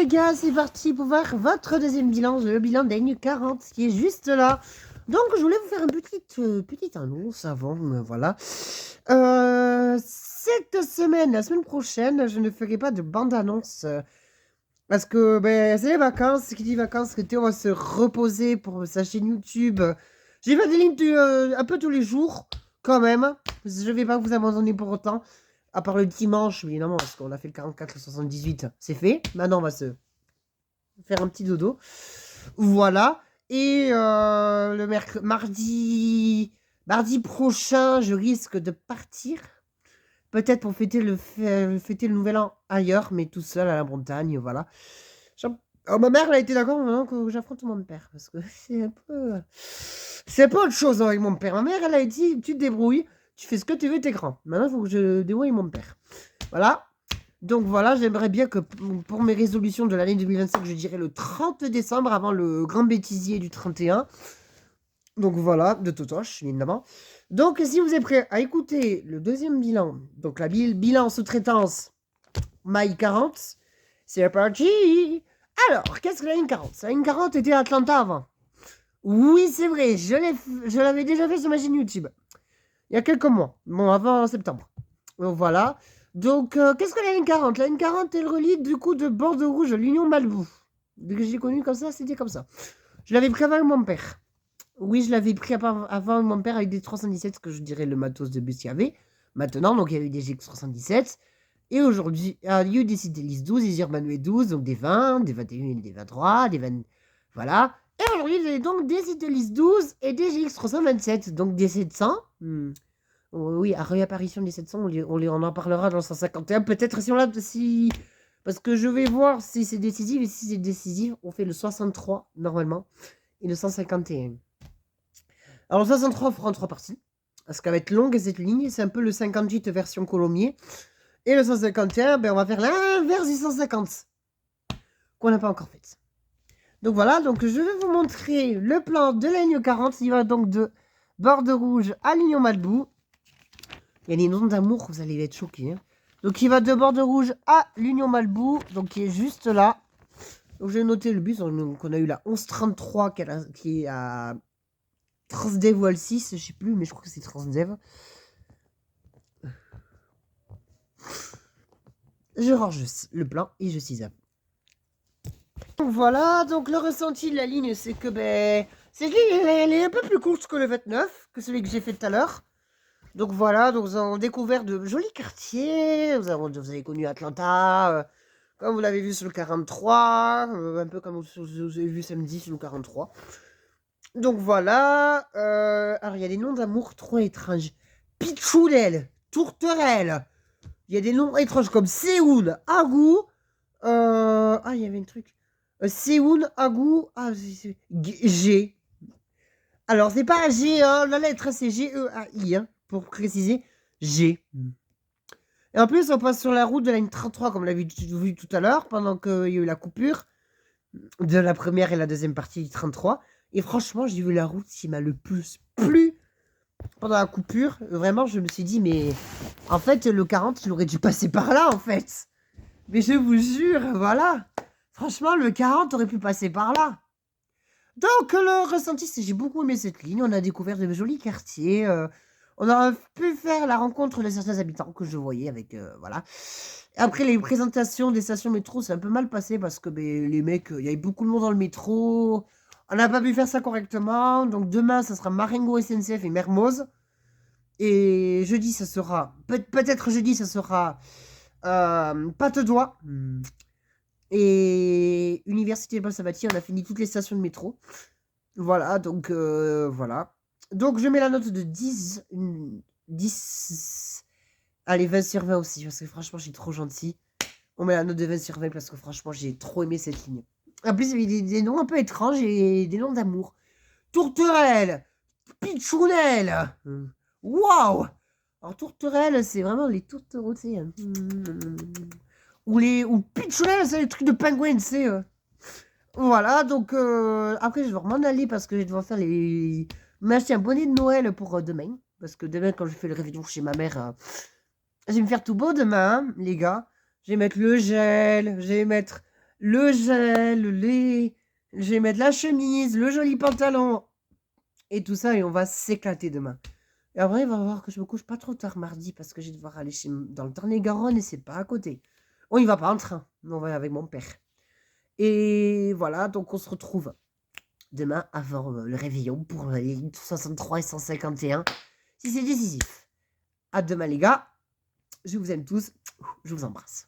les gars, c'est parti pour voir votre deuxième bilan, le bilan d'Aigne 40 qui est juste là. Donc je voulais vous faire une petite annonce avant, voilà. Cette semaine, la semaine prochaine, je ne ferai pas de bande-annonce parce que c'est les vacances. Qui dit vacances, que Théo va se reposer pour sa chaîne YouTube. J'ai fait des lignes un peu tous les jours quand même. Je vais pas vous abandonner pour autant. À part le dimanche, évidemment, parce qu'on a fait le 44, le 78, c'est fait. Maintenant, on va se faire un petit dodo. Voilà. Et le mardi prochain, je risque de partir. Peut-être pour fêter le nouvel an ailleurs, mais tout seul à la montagne, voilà. Alors, ma mère, elle a été d'accord maintenant que j'affronte mon père, parce que c'est un peu... C'est pas autre chose avec mon père. Ma mère, elle a dit, tu te débrouilles, tu fais ce que tu veux, t'es grand. Maintenant, il faut que je débrouille mon père. Voilà. Donc voilà, j'aimerais bien que pour mes résolutions de l'année 2025, je dirais le 30 décembre, avant le grand bêtisier du 31. Donc voilà, de Totoche, évidemment. Donc si vous êtes prêts à écouter le deuxième bilan, donc la bilan sous-traitance Maï 40, c'est parti. Alors, qu'est-ce que la ligne 40? La ligne 40 était à Atlanta avant. Oui, c'est vrai, je l'avais déjà fait sur ma chaîne YouTube. Il y a quelques mois. Bon, avant septembre. Donc voilà. Donc, qu'est-ce que la ligne 40? La ligne 40 est le relique du coup de Bordeaux Rouge, l'Union Malbou. Dès que j'ai connu comme ça, c'était comme ça. Je l'avais pris avant mon père. Oui, je l'avais pris avant mon père avec des 317, que je dirais le matos de bus qu'il y avait. Maintenant, donc il y a eu des GX317. Et aujourd'hui, il y a eu des Citelis 12, des Urbanway 12, donc des 20, des 21, des 23, des 20. Voilà. Et aujourd'hui, vous avez donc des Citelis 12 et des GX327, donc des 700. Oui, à réapparition des 700, on en parlera dans le 151. Peut-être si on l'a. Si... Parce que je vais voir si c'est décisif. Et si c'est décisif, on fait le 63 normalement. Et le 151. Alors le 63, on fera en 3 parties. Parce qu'elle va être longue cette ligne. C'est un peu le 58 version Colomiers. Et le 151, on va faire l'inverse du 150. Qu'on n'a pas encore fait. Donc voilà, donc je vais vous montrer le plan de la ligne 40. Il va donc de Bordeaux Rouge à l'Union Malbou. Il y a des noms d'amour, vous allez être choqués. Hein. Donc il va de Bordeaux Rouge à l'Union Malbou, donc qui est juste là. Donc j'ai noté le bus, donc on a eu la 1133 qui est à Transdev ou Al6, je sais plus, mais je crois que c'est Transdev. Je range le plan et je cisaille. Donc voilà, donc le ressenti de la ligne, c'est que cette ligne elle est un peu plus courte que le 29, que celui que j'ai fait tout à l'heure. Donc voilà, donc nous avons découvert de jolis quartiers, vous avez connu Atlanta, comme vous l'avez vu sur le 43, un peu comme vous avez vu samedi sur le 43. Donc voilà, alors il y a des noms d'amour trop étranges. Pichoulel, Tourterelle, il y a des noms étranges comme Séoul, Agou, il y avait un truc. Séoul, Agou, G. Alors c'est pas G, hein, la lettre c'est G-E-A-I, hein. Pour préciser, G. Et en plus, on passe sur la route de la ligne 33, comme on l'avait vu tout à l'heure, pendant qu'il y a eu la coupure de la première et la deuxième partie du 33. Et franchement, j'ai vu la route qui m'a le plus plu pendant la coupure. Vraiment, je me suis dit, mais en fait, le 40, il aurait dû passer par là, en fait. Mais je vous jure, voilà. Franchement, le 40 aurait pu passer par là. Donc, le ressenti, c'est j'ai beaucoup aimé cette ligne. On a découvert de jolis quartiers. On a pu faire la rencontre de certains habitants que je voyais avec... voilà. Après, les présentations des stations métro, c'est un peu mal passé parce que les mecs, il y avait beaucoup de monde dans le métro. On n'a pas pu faire ça correctement. Donc, demain, ça sera Marengo SNCF et Mermoz. Et jeudi, ça sera... Peut-être jeudi, ça sera... Patte d'Oie. Et Université de Paul-Sabatier, on a fini toutes les stations de métro. Voilà, donc voilà. Donc je mets la note de 10. 10. Allez, 20 sur 20 aussi, parce que franchement, je suis trop gentil. On met la note de 20 sur 20 parce que franchement, j'ai trop aimé cette ligne. En plus, il y avait des noms un peu étranges et des noms d'amour. Tourterelle, Pichounel. Waouh. Alors, Tourterelle, c'est vraiment les tourtereaux, tu sais. Ou Pichounel, c'est les trucs de pingouins, tu sais. Voilà, donc après je vais m'en aller parce que je dois faire m'acheter un bonnet de Noël pour demain. Parce que demain, quand je fais le réveillon chez ma mère, je vais me faire tout beau demain, hein, les gars. Je vais mettre le gel, je vais mettre le gel, je vais mettre la chemise, le joli pantalon et tout ça et on va s'éclater demain. Et après, il va falloir que je me couche pas trop tard mardi parce que je vais devoir aller dans le Tarn-et-Garonne et c'est pas à côté. On y va pas en train, on va avec mon père. Et voilà, donc on se retrouve demain avant le réveillon pour les 63 et 151. Si c'est décisif. À demain les gars. Je vous aime tous. Je vous embrasse.